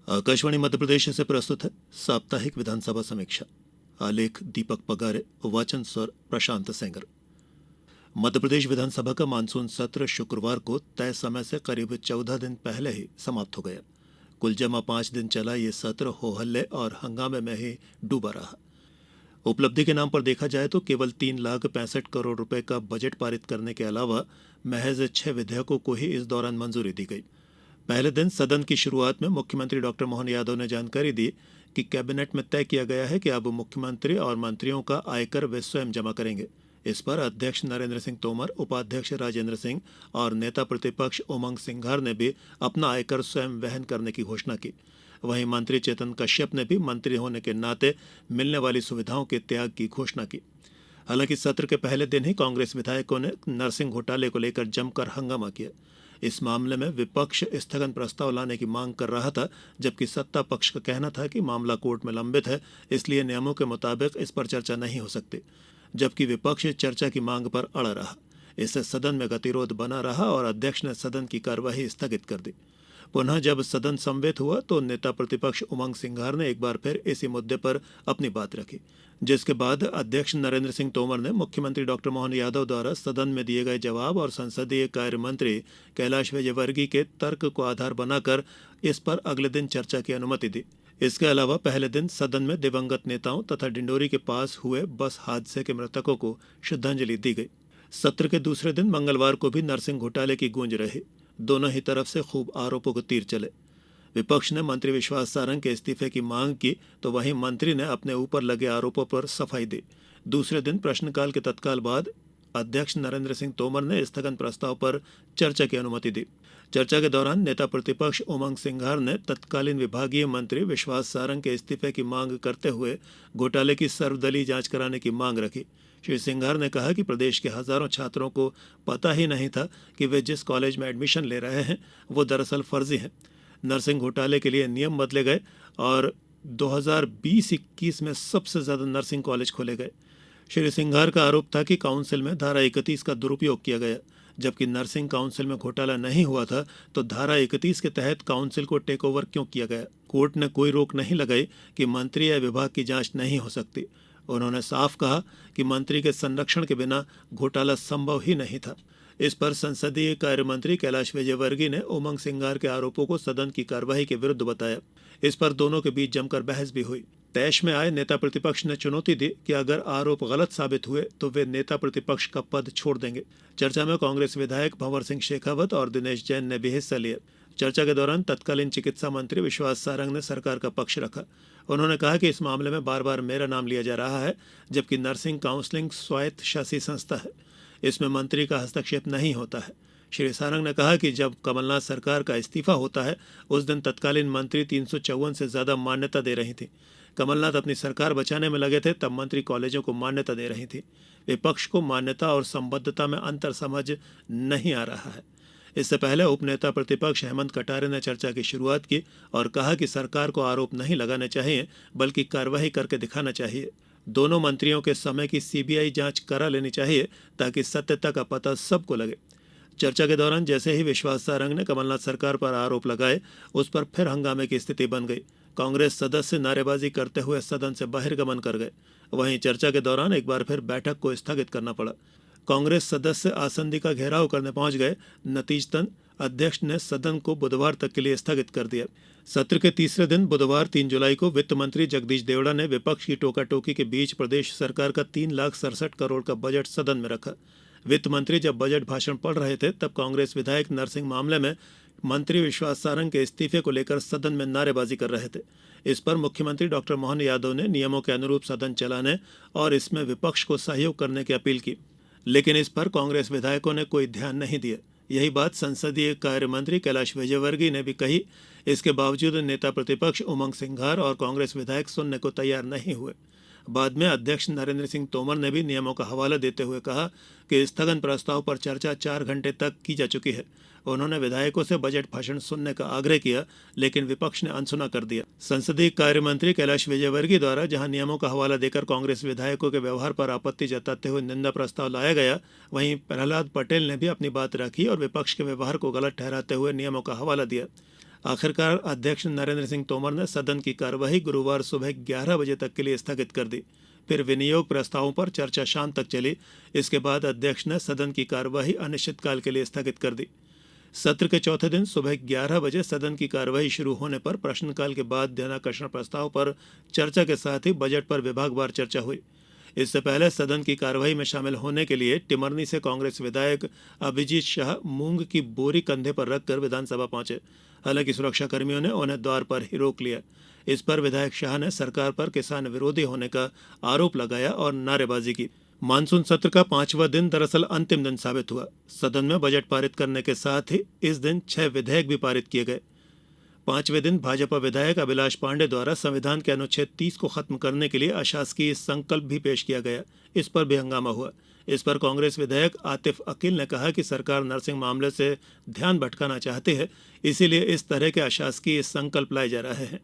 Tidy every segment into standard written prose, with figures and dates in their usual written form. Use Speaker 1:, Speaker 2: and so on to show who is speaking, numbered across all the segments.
Speaker 1: आकाशवाणी मध्य प्रदेश से प्रस्तुत है साप्ताहिक विधानसभा समीक्षा। आलेख दीपक पगारे, वाचन स्वर प्रशांत सेंगर। मध्य प्रदेश विधानसभा का मानसून सत्र शुक्रवार को तय समय से करीब 14 दिन पहले ही समाप्त हो गया। कुल जमा 5 दिन चला ये सत्र हो हल्ले और हंगामे में ही डूबा रहा। उपलब्धि के नाम पर देखा जाए तो केवल 3,65 करोड़ रुपए का बजट पारित करने के अलावा महज 6 विधेयकों को ही इस दौरान मंजूरी दी गई। पहले दिन सदन की शुरुआत में मुख्यमंत्री डॉक्टर मोहन यादव ने जानकारी दी कि कैबिनेट में तय किया गया है कि अब मुख्यमंत्री और मंत्रियों का आयकर वे स्वयं जमा करेंगे। इस पर अध्यक्ष नरेंद्र सिंह तोमर, उपाध्यक्ष राजेंद्र सिंह और नेता प्रतिपक्ष उमंग सिंघार ने भी अपना आयकर स्वयं वहन करने की घोषणा की। वहीं मंत्री चेतन कश्यप ने भी मंत्री होने के नाते मिलने वाली सुविधाओं के त्याग की घोषणा की। हालांकि सत्र के पहले दिन ही कांग्रेस विधायकों ने नरसिंह घोटाले को लेकर जमकर हंगामा किया। इस मामले में विपक्ष स्थगन प्रस्ताव लाने की मांग कर रहा था, जबकि सत्ता पक्ष का कहना था कि मामला कोर्ट में लंबित है, इसलिए नियमों के मुताबिक इस पर चर्चा नहीं हो सकती। जबकि विपक्ष चर्चा की मांग पर अड़ा रहा। इससे सदन में गतिरोध बना रहा और अध्यक्ष ने सदन की कार्यवाही स्थगित कर दी। पुनः जब सदन समवेत हुआ तो नेता प्रतिपक्ष उमंग सिंघार ने एक बार फिर इसी मुद्दे पर अपनी बात रखी, जिसके बाद अध्यक्ष नरेंद्र सिंह तोमर ने मुख्यमंत्री डॉक्टर मोहन यादव द्वारा सदन में दिए गए जवाब और संसदीय कार्य मंत्री कैलाश विजयवर्गीय के तर्क को आधार बनाकर इस पर अगले दिन चर्चा की अनुमति दी। इसके अलावा पहले दिन सदन में दिवंगत नेताओं तथा डिंडोरी के पास हुए बस हादसे के मृतकों को श्रद्धांजलि दी गई। सत्र के दूसरे दिन मंगलवार को भी नरसिंह घोटाले की गूंज रही। दोनों ही तरफ से खूब आरोपों को तीर चले। विपक्ष ने मंत्री विश्वास सारंग के इस्तीफे की मांग की तो वहीं मंत्री ने अपने ऊपर लगे आरोपों पर सफाई दी। दूसरे दिन प्रश्नकाल के तत्काल बाद अध्यक्ष नरेंद्र सिंह तोमर ने स्थगन प्रस्ताव पर चर्चा की अनुमति दी। चर्चा के दौरान नेता प्रतिपक्ष उमंग सिंघार ने तत्कालीन विभागीय मंत्री विश्वास सारंग के इस्तीफे की मांग करते हुए घोटाले की सर्वदलीय जांच कराने की मांग रखी। श्री सिंघार ने कहा कि प्रदेश के हजारों छात्रों को पता ही नहीं था कि वे जिस कॉलेज में एडमिशन ले रहे हैं वो दरअसल फर्जी है। नर्सिंग घोटाले के लिए नियम बदले गए और 2020-21 में सबसे ज्यादा नर्सिंग कॉलेज खोले गए। श्री सिंघार का आरोप था कि काउंसिल में धारा 31 का दुरुपयोग किया गया। जबकि नर्सिंग काउंसिल में घोटाला नहीं हुआ था तो धारा 31 के तहत काउंसिल को टेक ओवर क्यों किया गया। कोर्ट ने कोई रोक नहीं लगाई कि मंत्री या विभाग की जांच नहीं हो सकती। उन्होंने साफ कहा कि मंत्री के संरक्षण के बिना घोटाला संभव ही नहीं था। इस पर संसदीय कार्य मंत्री कैलाश विजयवर्गीय ने उमंग सिंघार के आरोपों को सदन की कार्यवाही के विरुद्ध बताया। इस पर दोनों के बीच जमकर बहस भी हुई। तैश में आए नेता प्रतिपक्ष ने चुनौती दी कि अगर आरोप गलत साबित हुए तो वे नेता प्रतिपक्ष का पद छोड़ देंगे। चर्चा में कांग्रेस विधायक भंवर सिंह शेखावत और दिनेश जैन ने भी हिस्सा लिया। चर्चा के दौरान तत्कालीन चिकित्सा मंत्री विश्वास सारंग ने सरकार का पक्ष रखा। उन्होंने कहा कि इस मामले में बार बार मेरा नाम लिया जा रहा है, जबकि नर्सिंग काउंसलिंग स्वायत्त शासी संस्था है, इसमें मंत्री का हस्तक्षेप नहीं होता है। श्री सारंग ने कहा कि जब कमलनाथ सरकार का इस्तीफा होता है उस दिन तत्कालीन मंत्री 354 से ज्यादा मान्यता दे रही थी। कमलनाथ अपनी सरकार बचाने में लगे थे तब मंत्री कॉलेजों को मान्यता दे रही थी। विपक्ष को मान्यता और संबद्धता में अंतर समझ नहीं आ रहा है। इससे पहले उपनेता प्रतिपक्ष हेमंत कटारे ने चर्चा की शुरुआत की और कहा कि सरकार को आरोप नहीं लगाने चाहिए बल्कि कार्रवाई करके दिखाना चाहिए। दोनों मंत्रियों के समय की सीबीआई जांच करा लेनी चाहिए ताकि सत्यता का पता सबको लगे। चर्चा के दौरान जैसे ही विश्वास सारंग ने कमलनाथ सरकार पर आरोप लगाए उस पर फिर हंगामे की स्थिति बन गई। कांग्रेस सदस्य नारेबाजी करते हुए सदन से बहिर्गमन कर गए। वहीं चर्चा के दौरान एक बार फिर बैठक को स्थगित करना पड़ा। कांग्रेस सदस्य आसंदी का घेराव करने पहुंच गए। नतीजतन अध्यक्ष ने सदन को बुधवार तक के लिए स्थगित कर दिया। सत्र के तीसरे दिन बुधवार 3 जुलाई को वित्त मंत्री जगदीश देवड़ा ने विपक्ष की टोका-टोकी के बीच प्रदेश सरकार का 3,67 करोड़ का बजट सदन में रखा। वित्त मंत्री जब बजट भाषण पढ़ रहे थे तब कांग्रेस विधायक नरसिंह मामले में मंत्री विश्वास सारंग के इस्तीफे को लेकर सदन में नारेबाजी कर रहे थे। इस पर मुख्यमंत्री डॉक्टर मोहन यादव ने नियमों के अनुरूप सदन चलाने और इसमें विपक्ष को सहयोग करने की अपील की, लेकिन इस पर कांग्रेस विधायकों ने कोई ध्यान नहीं दिया। यही बात संसदीय कार्य मंत्री कैलाश विजयवर्गीय ने भी कही। इसके बावजूद नेता प्रतिपक्ष उमंग सिंघार और कांग्रेस विधायक सुनने को तैयार नहीं हुए। बाद में अध्यक्ष नरेंद्र सिंह तोमर ने भी नियमों का हवाला देते हुए कहा कि स्थगन प्रस्ताव पर चर्चा 4 घंटे तक की जा चुकी है। उन्होंने विधायकों से बजट भाषण सुनने का आग्रह किया, लेकिन विपक्ष ने अनसुना कर दिया। संसदीय कार्य मंत्री कैलाश विजयवर्गीय द्वारा जहां नियमों का हवाला देकर कांग्रेस विधायकों के व्यवहार पर आपत्ति जताते हुए निंदा प्रस्ताव लाया गया, वहीं प्रहलाद पटेल ने भी अपनी बात रखी और विपक्ष के व्यवहार को गलत ठहराते हुए नियमों का हवाला दिया। आखिरकार अध्यक्ष नरेंद्र सिंह तोमर ने सदन की कार्यवाही गुरुवार सुबह 11 बजे तक के लिए स्थगित कर दी। फिर विनियोग प्रस्तावों पर चर्चा शाम तक चली। इसके बाद अध्यक्ष ने सदन की कार्यवाही अनिश्चितकाल के लिए स्थगित कर दी। सत्र के चौथे दिन सुबह 11 बजे सदन की कार्यवाही शुरू होने पर प्रश्नकाल के बाद ध्यानाकर्षण प्रस्ताव पर चर्चा के साथ ही बजट पर विभागवार चर्चा हुई। इससे पहले सदन की कार्यवाही में शामिल होने के लिए टिमरनी से कांग्रेस विधायक अभिजीत शाह मूंग की बोरी कंधे पर रखकर विधानसभा पहुंचे। हालांकि सुरक्षा कर्मियों ने उन्हें द्वार पर ही रोक लिया। इस पर विधायक शाह ने सरकार पर किसान विरोधी होने का आरोप लगाया और नारेबाजी की। मानसून सत्र का 5वां दिन दरअसल अंतिम दिन साबित हुआ। सदन में बजट पारित करने के साथ ही इस दिन 6 विधेयक भी पारित किए गए। 5वें दिन भाजपा विधायक अभिलाष पांडे द्वारा संविधान के अनुच्छेद 30 को खत्म करने के लिए अशासकीय संकल्प भी पेश किया गया। इस पर भी हंगामा हुआ। इस पर कांग्रेस विधायक आतिफ अकील ने कहा कि सरकार नर्सिंग मामले से ध्यान भटकाना चाहती है, इसीलिए इस तरह के अशासकीय संकल्प लाए जा रहे हैं।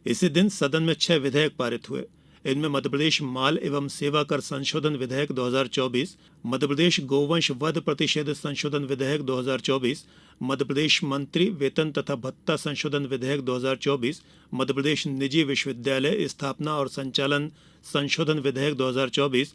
Speaker 1: इसी दिन सदन में 6 विधेयक पारित हुए। इनमें मध्यप्रदेश माल एवं सेवा कर संशोधन विधेयक 2024, मध्यप्रदेश गोवंश वध प्रतिषेध संशोधन विधेयक 2024, मध्यप्रदेश मंत्री वेतन तथा भत्ता संशोधन विधेयक 2024, मध्यप्रदेश निजी विश्वविद्यालय स्थापना और संचालन संशोधन विधेयक 2024,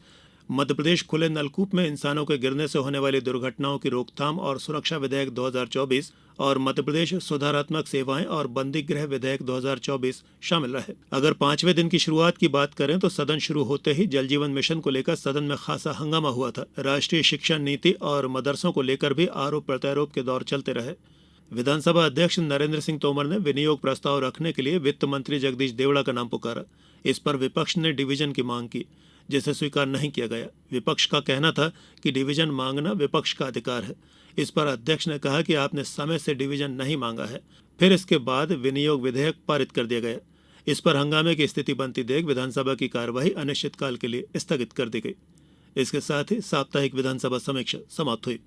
Speaker 1: मध्यप्रदेश खुले नलकूप में इंसानों के गिरने से होने वाली दुर्घटनाओं की रोकथाम और सुरक्षा विधेयक 2024 और मध्यप्रदेश सुधारात्मक सेवाएं और बंदी गृह विधेयक 2024 शामिल रहे। अगर 5वें दिन की शुरुआत की बात करें तो सदन शुरू होते ही जल जीवन मिशन को लेकर सदन में खासा हंगामा हुआ था। राष्ट्रीय शिक्षा नीति और मदरसों को लेकर भी आरोप प्रत्यारोप के दौर चलते रहे। विधानसभा अध्यक्ष नरेंद्र सिंह तोमर ने विनियोग प्रस्ताव रखने के लिए वित्त मंत्री जगदीश देवड़ा का नाम पुकारा। इस पर विपक्ष ने डिवीजन की मांग की, जिसे स्वीकार नहीं किया गया। विपक्ष का कहना था कि डिवीजन मांगना विपक्ष का अधिकार है। इस पर अध्यक्ष ने कहा कि आपने समय से डिवीजन नहीं मांगा है। फिर इसके बाद विनियोग विधेयक पारित कर दिया गया। इस पर हंगामे की स्थिति बनती देख विधानसभा की कार्यवाही अनिश्चितकाल के लिए स्थगित कर दी गई। इसके साथ ही साप्ताहिक विधानसभा समीक्षा समाप्त हुई।